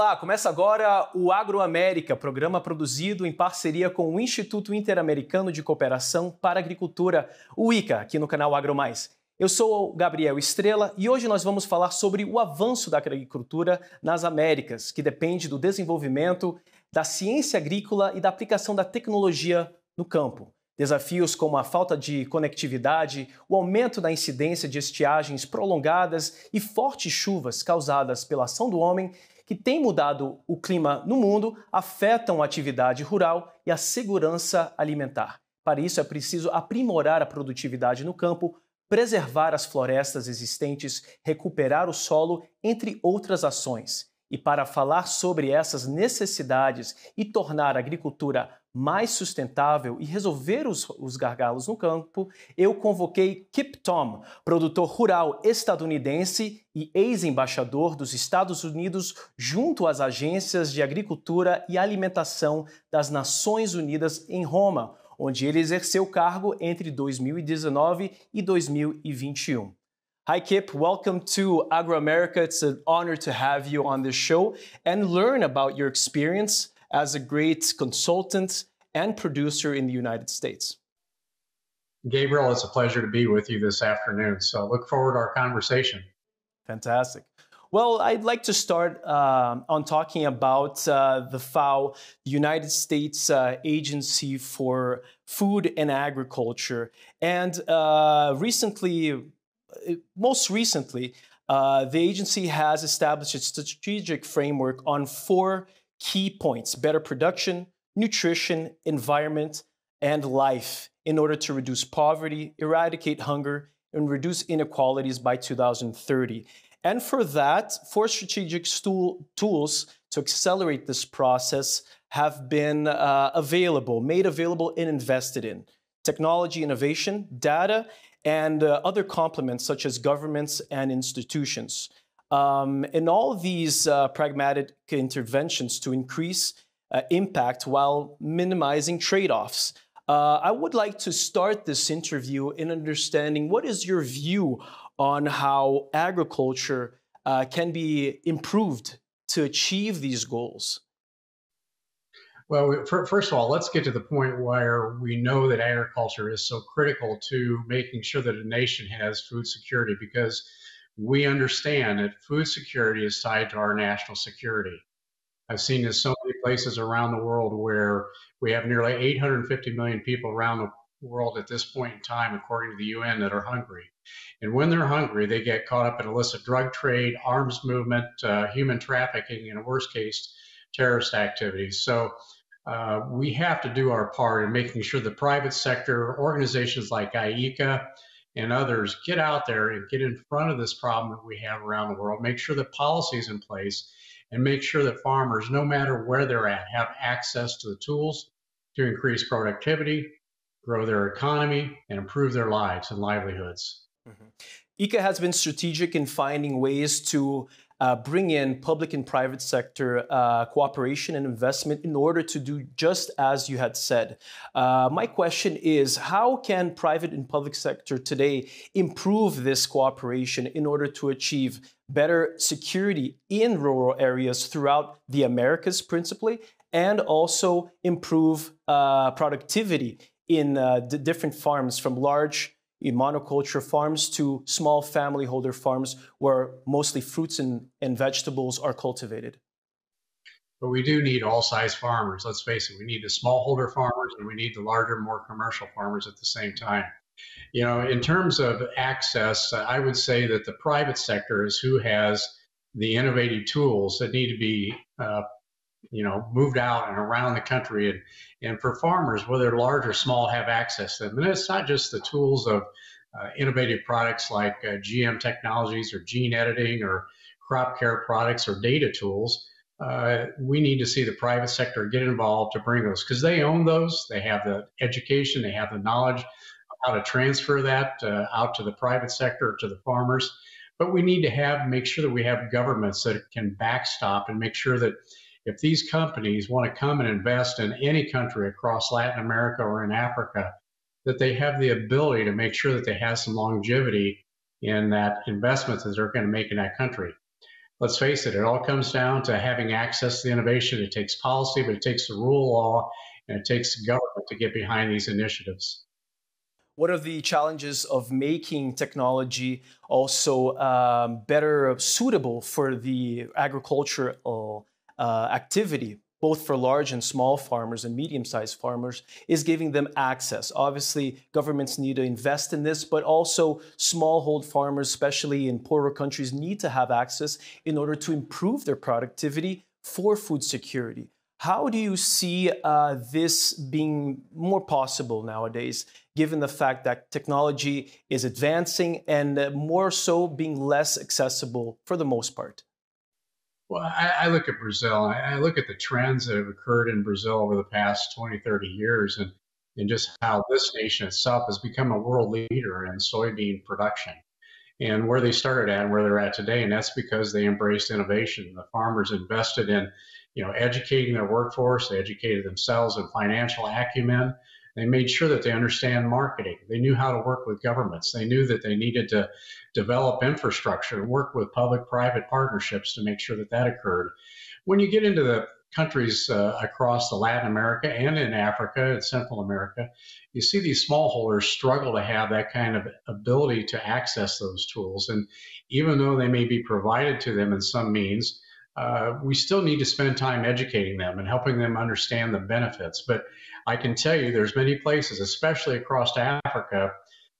Olá, começa agora o Agro América, programa produzido em parceria com o Instituto Interamericano de Cooperação para a Agricultura, o ICA, aqui no canal AgroMais. Eu sou o Gabriel Estrela e hoje nós vamos falar sobre o avanço da agricultura nas Américas, que depende do desenvolvimento, da ciência agrícola e da aplicação da tecnologia no campo. Desafios como a falta de conectividade, o aumento da incidência de estiagens prolongadas e fortes chuvas causadas pela ação do homem, que tem mudado o clima no mundo, afetam a atividade rural e a segurança alimentar. Para isso é preciso aprimorar a produtividade no campo, preservar as florestas existentes, recuperar o solo, entre outras ações. E para falar sobre essas necessidades e tornar a agricultura mais sustentável e resolver os gargalos no campo, eu convoquei Kip Tom, produtor rural estadunidense e ex-embaixador dos Estados Unidos junto às agências de agricultura e alimentação das Nações Unidas em Roma, onde ele exerceu o cargo entre 2019 e 2021. Hi, Kip. Welcome to Agro America. It's an honor to have you on this show and learn about your experience as a great consultant and producer in the United States. Gabriel, it's a pleasure to be with you this afternoon. So look forward to our conversation. Fantastic. Well, I'd like to start on talking about the FAO, the United States Agency for Food and Agriculture. And most recently, the agency has established a strategic framework on 4 key points: better production, nutrition, environment, and life, in order to reduce poverty, eradicate hunger, and reduce inequalities by 2030. And for that, 4 strategic tools to accelerate this process have been made available and invested in: technology innovation, data, and other complements such as governments and institutions. And all of these pragmatic interventions to increase impact while minimizing trade-offs. I would like to start this interview in understanding what is your view on how agriculture can be improved to achieve these goals? Well, first of all, let's get to the point where we know that agriculture is so critical to making sure that a nation has food security, because we understand that food security is tied to our national security. I've seen this so many places around the world where we have nearly 850 million people around the world at this point in time, according to the UN, that are hungry. And when they're hungry, they get caught up in illicit drug trade, arms movement, human trafficking, and in worst case, terrorist activities. So we have to do our part in making sure the private sector, organizations like IECA and others, get out there and get in front of this problem that we have around the world, make sure that policy is in place, and make sure that farmers, no matter where they're at, have access to the tools to increase productivity, grow their economy, and improve their lives and livelihoods. ICA has been strategic in finding ways to bring in public and private sector cooperation and investment in order to do just as you had said. My question is, how can private and public sector today improve this cooperation in order to achieve better security in rural areas throughout the Americas principally, and also improve productivity in the different farms, from large monoculture farms to small family holder farms where mostly fruits and vegetables are cultivated? But we do need all size farmers. Let's face it, we need the smallholder farmers and we need the larger, more commercial farmers at the same time. You know, in terms of access, I would say that the private sector is who has the innovative tools that need to be moved out and around the country. And for farmers, whether large or small, have access to them. And it's not just the tools of innovative products like GM technologies or gene editing or crop care products or data tools. We need to see the private sector get involved to bring those, because they own those. They have the education, they have the knowledge of how to transfer that out to the private sector, to the farmers. But we need to make sure that we have governments that can backstop and make sure that if these companies want to come and invest in any country across Latin America or in Africa, that they have the ability to make sure that they have some longevity in that investment that they're going to make in that country. let's face it, it all comes down to having access to the innovation. It takes policy, but it takes the rule of law, and it takes government to get behind these initiatives. What are the challenges of making technology also better suitable for the agricultural activity, both for large and small farmers and medium-sized farmers, is giving them access? Obviously, governments need to invest in this, but also smallhold farmers, especially in poorer countries, need to have access in order to improve their productivity for food security. How do you see this being more possible nowadays, given the fact that technology is advancing and more so being less accessible for the most part? Well, I look at Brazil, I look at the trends that have occurred in Brazil over the past 20, 30 years, and just how this nation itself has become a world leader in soybean production and where they started at and where they're at today. And that's because they embraced innovation. The farmers invested in, educating their workforce. They educated themselves in financial acumen. They made sure that they understand marketing. They knew how to work with governments. They knew that they needed to develop infrastructure and work with public-private partnerships to make sure that that occurred. When you get into the countries across the Latin America and in Africa and Central America, you see these smallholders struggle to have that kind of ability to access those tools. And even though they may be provided to them in some means, we still need to spend time educating them and helping them understand the benefits. But I can tell you there's many places, especially across Africa,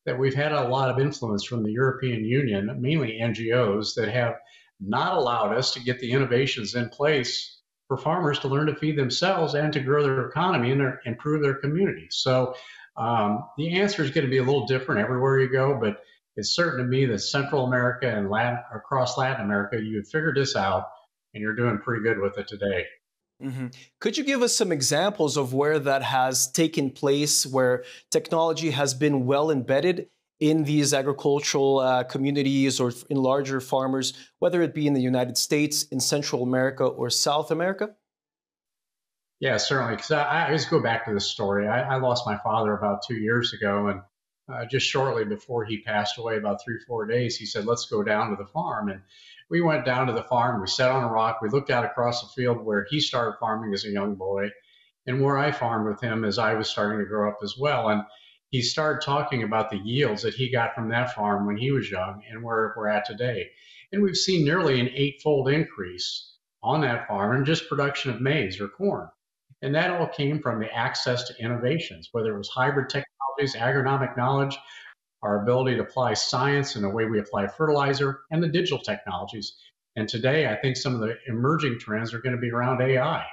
that we've had a lot of influence from the European Union, mainly NGOs, that have not allowed us to get the innovations in place for farmers to learn to feed themselves and to grow their economy and improve their communities. So the answer is going to be a little different everywhere you go, but it's certain to me that Central America and across Latin America, you have figured this out and you're doing pretty good with it today. Mm-hmm. Could you give us some examples of where that has taken place, where technology has been well embedded in these agricultural communities or in larger farmers, whether it be in the United States, in Central America, or South America? Yeah, certainly. Because I always go back to this story. I lost my father about 2 years ago, and just shortly before he passed away, about 3, 4 days, he said, "Let's go down to the farm." And we went down to the farm. We sat on a rock. We looked out across the field where he started farming as a young boy, and where I farmed with him as I was starting to grow up as well. And he started talking about the yields that he got from that farm when he was young and where we're at today. And we've seen nearly an 8-fold increase on that farm in just production of maize or corn. And that all came from the access to innovations, whether it was hybrid technologies, agronomic knowledge, our ability to apply science in the way we apply fertilizer, and the digital technologies. And today, I think some of the emerging trends are going to be around AI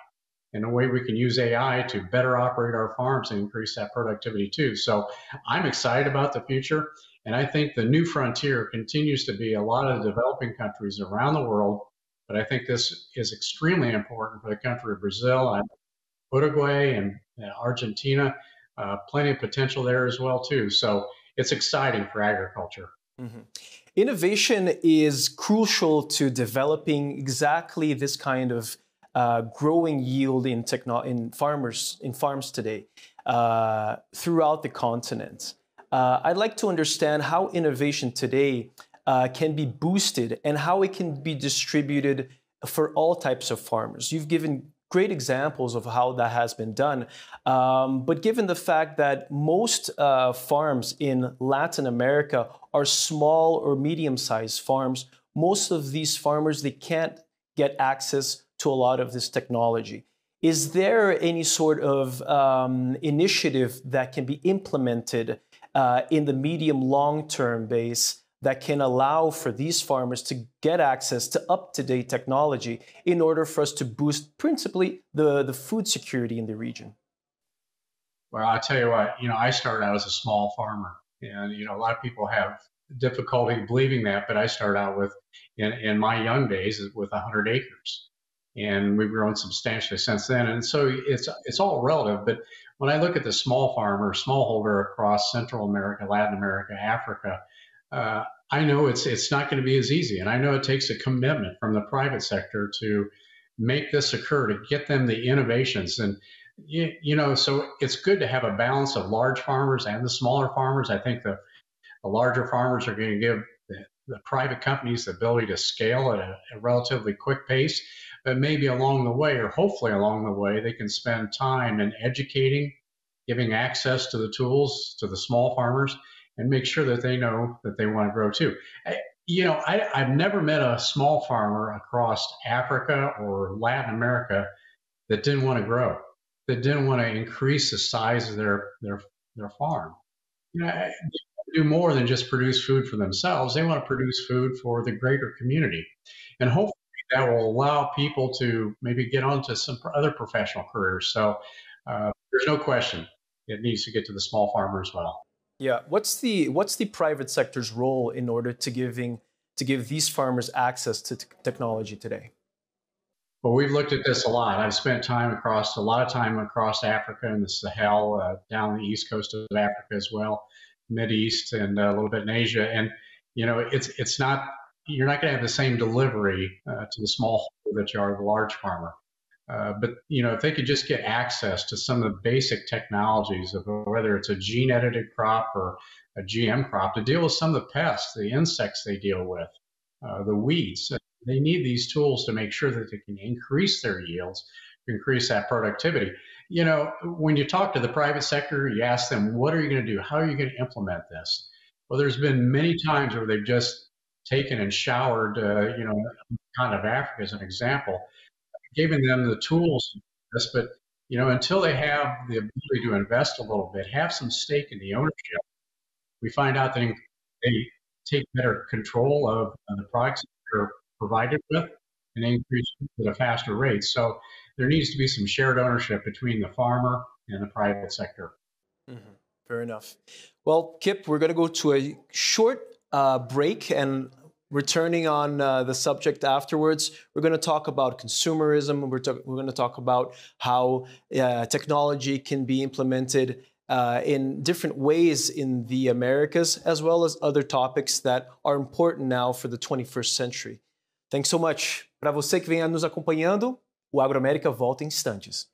and the way we can use AI to better operate our farms and increase that productivity too. So I'm excited about the future. And I think the new frontier continues to be a lot of the developing countries around the world. But I think this is extremely important for the country of Brazil and Uruguay and Argentina. Plenty of potential there as well too. So it's exciting for agriculture. Mm-hmm. Innovation is crucial to developing exactly this kind of growing yield in farms today throughout the continent. I'd like to understand how innovation today can be boosted and how it can be distributed for all types of farmers. You've given great examples of how that has been done. But given the fact that most farms in Latin America are small or medium-sized farms, most of these farmers, they can't get access to a lot of this technology. Is there any sort of initiative that can be implemented in the medium long-term base that can allow for these farmers to get access to up-to-date technology in order for us to boost principally the food security in the region? Well, I tell you what, I started out as a small farmer, and a lot of people have difficulty believing that, but I started out with, in my young days, with 100 acres, and we've grown substantially since then. And so it's all relative. But when I look at the small farmer, smallholder across Central America, Latin America, Africa, I know it's not going to be as easy, and I know it takes a commitment from the private sector to make this occur, to get them the innovations. And so it's good to have a balance of large farmers and the smaller farmers. I think the larger farmers are going to give the private companies the ability to scale at a relatively quick pace, but maybe along the way, or hopefully along the way, they can spend time in educating, giving access to the tools to the small farmers, and make sure that they know that they want to grow too. I've never met a small farmer across Africa or Latin America that didn't want to grow, that didn't want to increase the size of their farm. They do more than just produce food for themselves. They want to produce food for the greater community. And hopefully that will allow people to maybe get onto some other professional careers. So there's no question it needs to get to the small farmer as well. Yeah, what's the private sector's role in order to give these farmers access to technology today? Well, we've looked at this a lot. I've spent a lot of time across Africa and the Sahel, down the east coast of Africa as well, Mideast, and a little bit in Asia. And it's not, you're not going to have the same delivery to the small that you are the large farmer. But if they could just get access to some of the basic technologies of whether it's a gene-edited crop or a GM crop to deal with some of the pests, the insects they deal with, the weeds, they need these tools to make sure that they can increase their yields, increase that productivity. When you talk to the private sector, you ask them, what are you going to do? How are you going to implement this? Well, there's been many times where they've just taken and showered, kind of Africa as an example, giving them the tools, but until they have the ability to invest a little bit, have some stake in the ownership, we find out that they take better control of the products that they're provided with and increase at a faster rate. So there needs to be some shared ownership between the farmer and the private sector. Mm-hmm. Fair enough. Well, Kip, we're going to go to a short break, and returning on the subject afterwards, we're going to talk about consumerism. We're going to talk about how technology can be implemented in different ways in the Americas, as well as other topics that are important now for the 21st century. Thanks so much. Para você que vem nos acompanhando, o Agro América volta em instantes.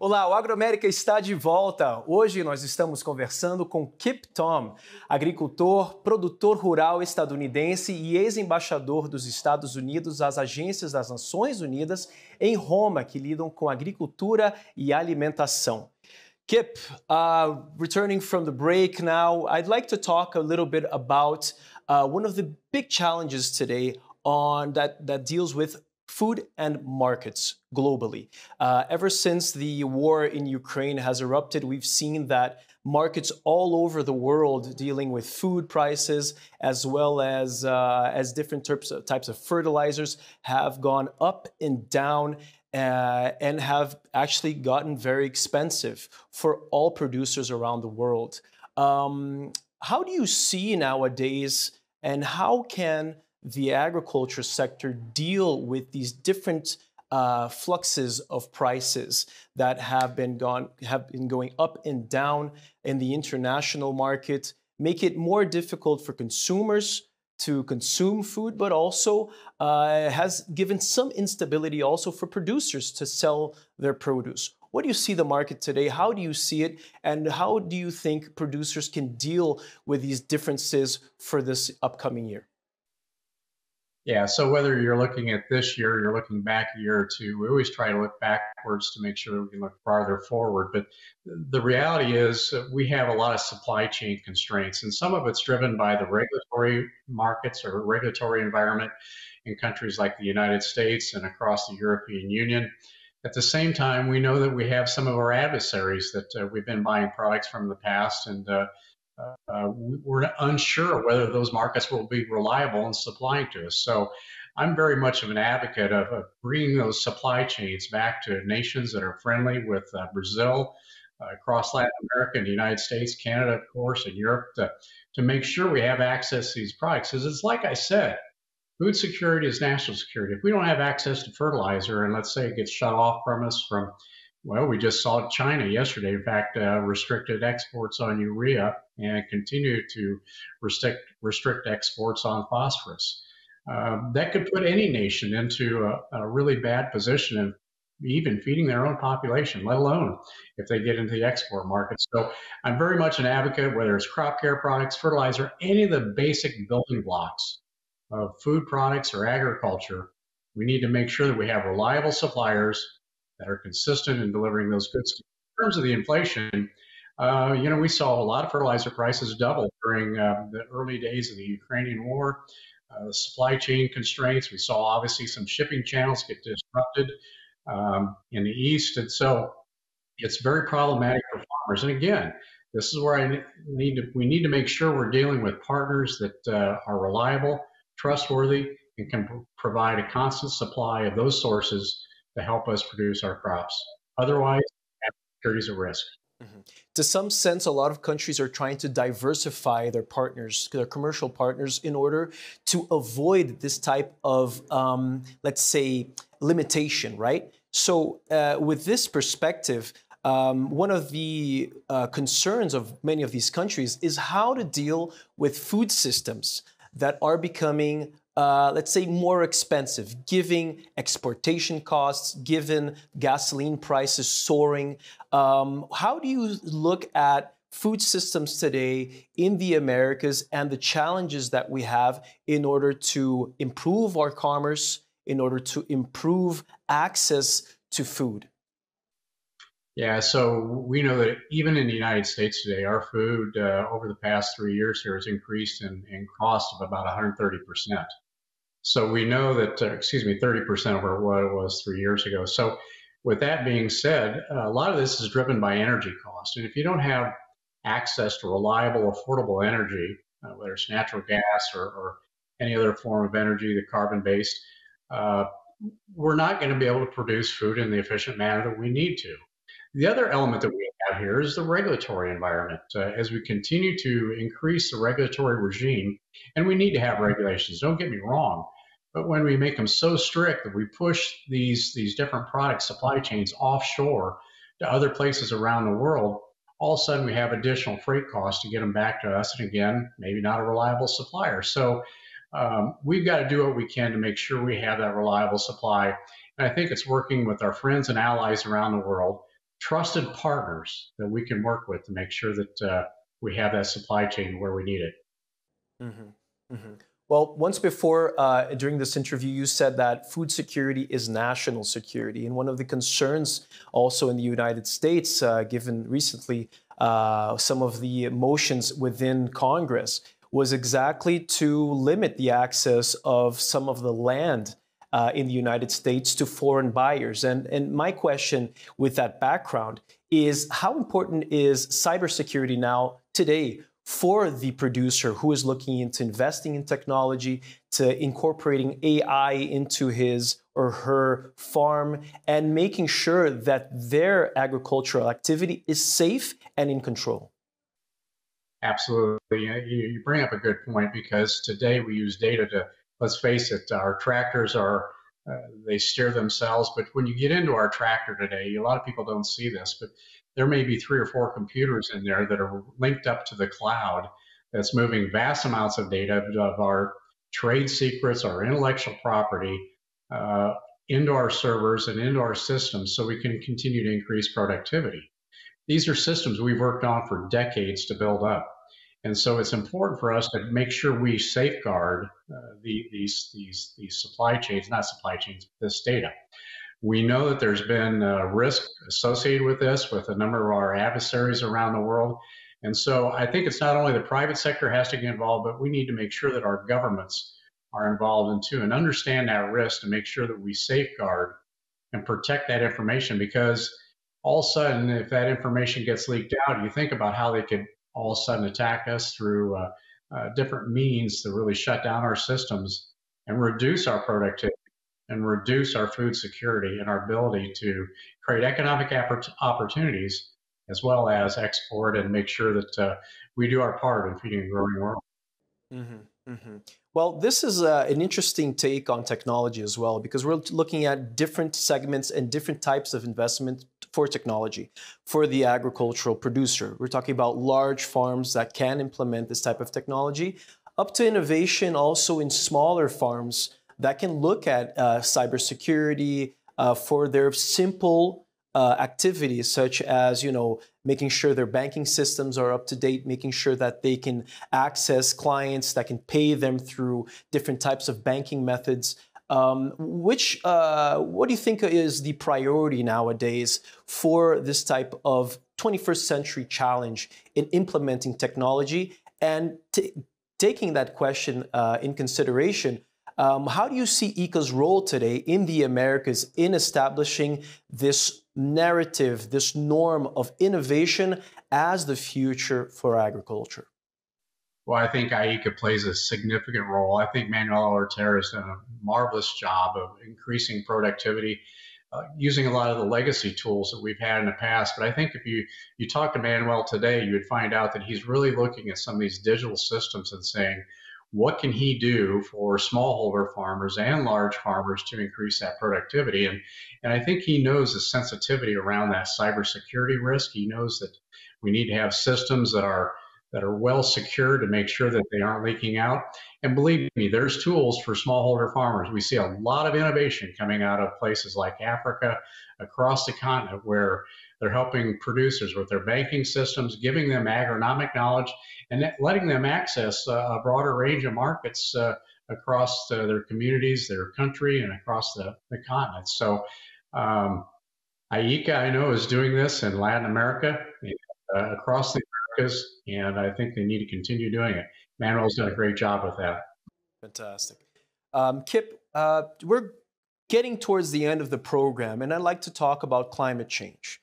Olá, o Agro América está de volta. Hoje nós estamos conversando com Kip Tom, agricultor, produtor rural estadunidense e ex-embaixador dos Estados Unidos às agências das Nações Unidas em Roma, que lidam com agricultura e alimentação. Kip, returning from the break now, I'd like to talk a little bit about one of the big challenges today that deals with food and markets globally. Ever since the war in Ukraine has erupted, we've seen that markets all over the world dealing with food prices, as well as different types of fertilizers, have gone up and down and have actually gotten very expensive for all producers around the world. How do you see nowadays, and how can the agriculture sector deal with these different fluxes of prices that have been going up and down in the international market, make it more difficult for consumers to consume food, but also has given some instability also for producers to sell their produce? What do you see the market today? How do you see it? And how do you think producers can deal with these differences for this upcoming year? Yeah, so whether you're looking at this year, or you're looking back a year or two, we always try to look backwards to make sure we can look farther forward. But the reality is we have a lot of supply chain constraints, and some of it's driven by the regulatory markets or regulatory environment in countries like the United States and across the European Union. At the same time, we know that we have some of our adversaries that we've been buying products from in the past, and we're unsure whether those markets will be reliable in supplying to us. So I'm very much of an advocate of bringing those supply chains back to nations that are friendly with Brazil, across Latin America and the United States, Canada, of course, and Europe, to make sure we have access to these products. Because it's like I said, food security is national security. If we don't have access to fertilizer, and let's say it gets shut off from us from Well, we just saw China yesterday, in fact, restricted exports on urea and continue to restrict exports on phosphorus. That could put any nation into a really bad position of even feeding their own population, let alone if they get into the export market. So I'm very much an advocate, whether it's crop care products, fertilizer, any of the basic building blocks of food products or agriculture. We need to make sure that we have reliable suppliers that are consistent in delivering those goods. In terms of the inflation, we saw a lot of fertilizer prices double during the early days of the Ukrainian war. The supply chain constraints, we saw obviously some shipping channels get disrupted in the East. And so it's very problematic for farmers. And again, this is where we need to make sure we're dealing with partners that are reliable, trustworthy, and can provide a constant supply of those sources to help us produce our crops. Otherwise, security is a risk. Mm-hmm. To some sense, a lot of countries are trying to diversify their partners, their commercial partners, in order to avoid this type of, let's say, limitation, right? So with this perspective, one of the concerns of many of these countries is how to deal with food systems that are becoming let's say, more expensive, given exportation costs, given gasoline prices soaring. How do you look at food systems today in the Americas and the challenges that we have in order to improve our commerce, in order to improve access to food? Yeah, so we know that even in the United States today, our food over the past 3 years here has increased in cost of about 130%. So we know that, 30% over what it was 3 years ago. So with that being said, a lot of this is driven by energy cost. And if you don't have access to reliable, affordable energy, whether it's natural gas or any other form of energy, the carbon-based, we're not going to be able to produce food in the efficient manner that we need to. The other element that we have here is the regulatory environment. As we continue to increase the regulatory regime, and we need to have regulations, don't get me wrong, but when we make them so strict that we push these different product supply chains offshore to other places around the world, all of a sudden we have additional freight costs to get them back to us, and again, maybe not a reliable supplier. So we've got to do what we can to make sure we have that reliable supply. And I think it's working with our friends and allies around the world, trusted partners that we can work with to make sure that we have that supply chain where we need it. Mm-hmm. Mm-hmm. Well, once before, during this interview, you said that food security is national security. And one of the concerns also in the United States, given recently some of the motions within Congress, was exactly to limit the access of some of the land in the United States to foreign buyers. And my question with that background is, how important is cybersecurity now today for the producer who is looking into investing in technology, to incorporating AI into his or her farm, and making sure that their agricultural activity is safe and in control? Absolutely. You bring up a good point, because today we use data to, let's face it, our tractors are, they steer themselves. But when you get into our tractor today, a lot of people don't see this, but there may be 3 or 4 computers in there that are linked up to the cloud that's moving vast amounts of data of our trade secrets, our intellectual property, into our servers and into our systems so we can continue to increase productivity. These are systems we've worked on for decades to build up. And so it's important for us to make sure we safeguard these supply chains, not supply chains, this data. We know that there's been risk associated with this with a number of our adversaries around the world. And so I think it's not only the private sector has to get involved, but we need to make sure that our governments are involved in too, and understand that risk to make sure that we safeguard and protect that information. Because all of a sudden, if that information gets leaked out, you think about how they could all of a sudden attack us through different means to really shut down our systems and reduce our productivity and reduce our food security and our ability to create economic opportunities, as well as export and make sure that we do our part in feeding a growing world. Mm-hmm, mm-hmm. Well, this is an interesting take on technology as well, because we're looking at different segments and different types of investment for technology for the agricultural producer. We're talking about large farms that can implement this type of technology, up to innovation also in smaller farms that can look at cybersecurity for their simple activities, such as, making sure their banking systems are up to date, making sure that they can access clients, that can pay them through different types of banking methods. What do you think is the priority nowadays for this type of 21st century challenge in implementing technology? And taking that question in consideration, how do you see ICA's role today in the Americas in establishing this narrative, this norm of innovation as the future for agriculture? Well, I think ICA plays a significant role. I think Manuel Ortega has done a marvelous job of increasing productivity, using a lot of the legacy tools that we've had in the past. But I think if you talk to Manuel today, you would find out that he's really looking at some of these digital systems and saying, what can he do for smallholder farmers and large farmers to increase that productivity? And I think he knows the sensitivity around that cybersecurity risk. He knows that we need to have systems that are well secured to make sure that they aren't leaking out. And believe me, there's tools for smallholder farmers. We see a lot of innovation coming out of places like Africa, across the continent, where they're helping producers with their banking systems, giving them agronomic knowledge, and letting them access a broader range of markets across their communities, their country, and across the continent. So ICA, I know, is doing this in Latin America, across the Americas, and I think they need to continue doing it. Manuel's done a great job with that. Fantastic. Kip, we're getting towards the end of the program, and I'd like to talk about climate change.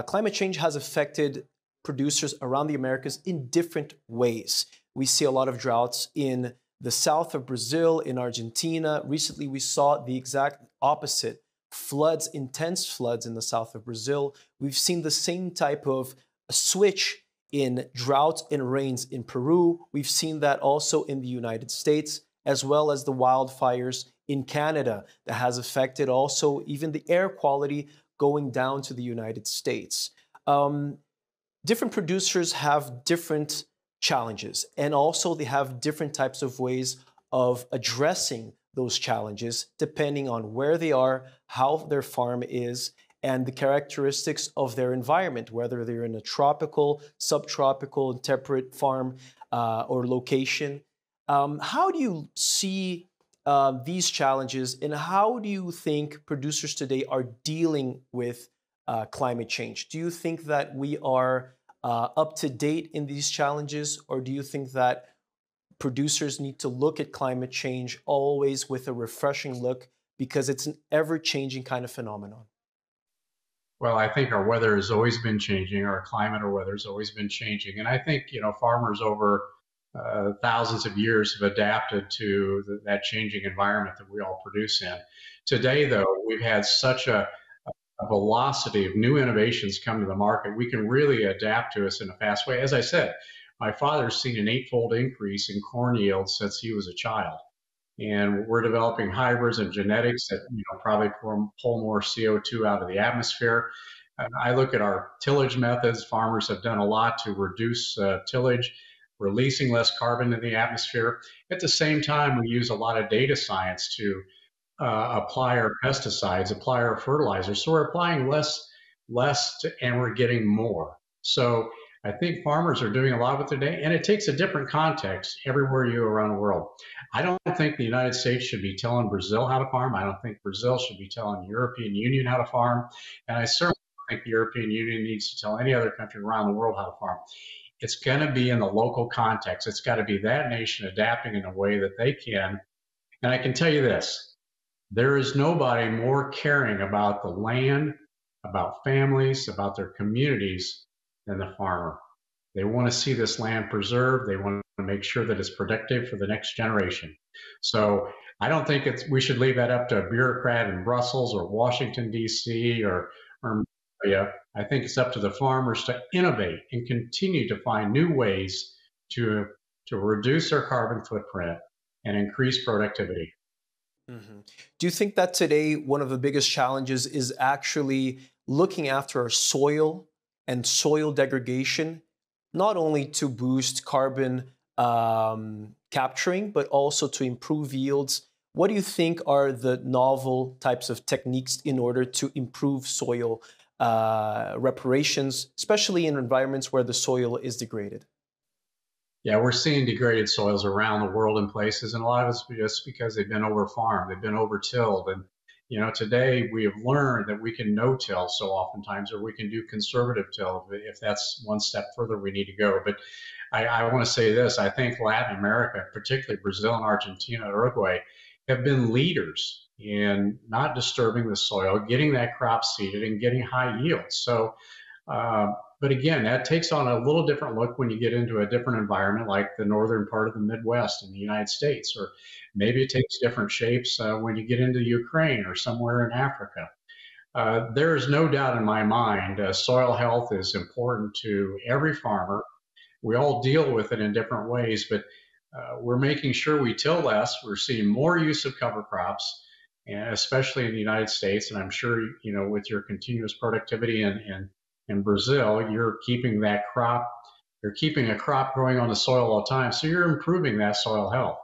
Climate change has affected producers around the Americas in different ways. We see a lot of droughts in the south of Brazil, in Argentina. Recently, we saw the exact opposite. Floods, intense floods in the south of Brazil. We've seen the same type of switch in droughts and rains in Peru. We've seen that also in the United States, as well as the wildfires in Canada that has affected also even the air quality going down to the United States. Different producers have different challenges, and also they have different types of ways of addressing those challenges depending on where they are, how their farm is, and the characteristics of their environment, whether they're in a tropical, subtropical, temperate farm or location. How do you see these challenges, and how do you think producers today are dealing with climate change? Do you think that we are up to date in these challenges, or do you think that producers need to look at climate change always with a refreshing look because it's an ever-changing kind of phenomenon? Well, I think our weather has always been changing. Our climate or weather has always been changing. And I think, farmers over thousands of years have adapted to that changing environment that we all produce in. Today, though, we've had such a velocity of new innovations come to the market. We can really adapt to us in a fast way. As I said, my father's seen an 8-fold increase in corn yield since he was a child. And we're developing hybrids and genetics that probably pull more CO2 out of the atmosphere. And I look at our tillage methods. Farmers have done a lot to reduce tillage, releasing less carbon in the atmosphere. At the same time, we use a lot of data science to apply our pesticides, apply our fertilizers. So we're applying less and we're getting more. So I think farmers are doing a lot with their day, and it takes a different context everywhere you go around the world. I don't think the United States should be telling Brazil how to farm. I don't think Brazil should be telling the European Union how to farm. And I certainly don't think the European Union needs to tell any other country around the world how to farm. It's going to be in the local context. It's got to be that nation adapting in a way that they can. And I can tell you this, there is nobody more caring about the land, about families, about their communities than the farmer. They want to see this land preserved. They want to make sure that it's productive for the next generation. So I don't think we should leave that up to a bureaucrat in Brussels or Washington, D.C. or I think it's up to the farmers to innovate and continue to find new ways to reduce their carbon footprint and increase productivity. Mhm. Do you think that today one of the biggest challenges is actually looking after our soil and soil degradation, not only to boost carbon capturing, but also to improve yields? What do you think are the novel types of techniques in order to improve soil reparations, especially in environments where the soil is degraded? Yeah, we're seeing degraded soils around the world in places, and a lot of it's just because they've been over-farmed, they've been over-tilled. And, today we have learned that we can no-till so oftentimes, or we can do conservative till if that's one step further we need to go. But I want to say this, I think Latin America, particularly Brazil and Argentina, Uruguay, have been leaders in not disturbing the soil, getting that crop seeded, and getting high yields. So, but again, that takes on a little different look when you get into a different environment like the northern part of the Midwest in the United States, or maybe it takes different shapes when you get into Ukraine or somewhere in Africa. There is no doubt in my mind soil health is important to every farmer. We all deal with it in different ways, but we're making sure we till less. We're seeing more use of cover crops, and especially in the United States. And I'm sure, with your continuous productivity in Brazil, you're keeping that crop, you're keeping a crop growing on the soil all the time. So you're improving that soil health.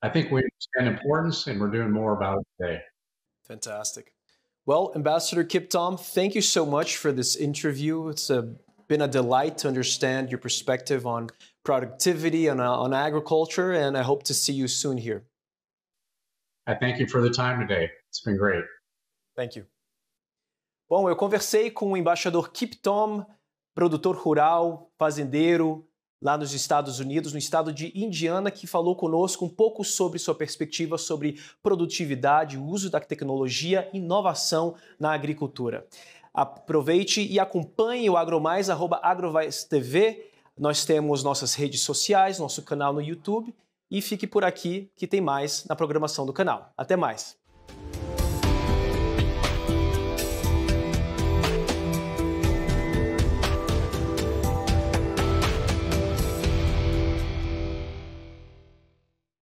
I think we understand importance and we're doing more about it today. Fantastic. Well, Ambassador Kip Tom, thank you so much for this interview. It's been a delight to understand your perspective on productivity and on agriculture, and I hope to see you soon here. I thank you for the time today. It's been great. Thank you. Bom, eu conversei com o embaixador Kip Tom, produtor rural, fazendeiro, lá nos Estados Unidos, no estado de Indiana, que falou conosco um pouco sobre sua perspectiva sobre produtividade, o uso da tecnologia e inovação na agricultura. Aproveite e acompanhe o AgroMais, @AgroMaisTV. Nós temos nossas redes sociais, nosso canal no YouTube, e fique por aqui que tem mais na programação do canal. Até mais!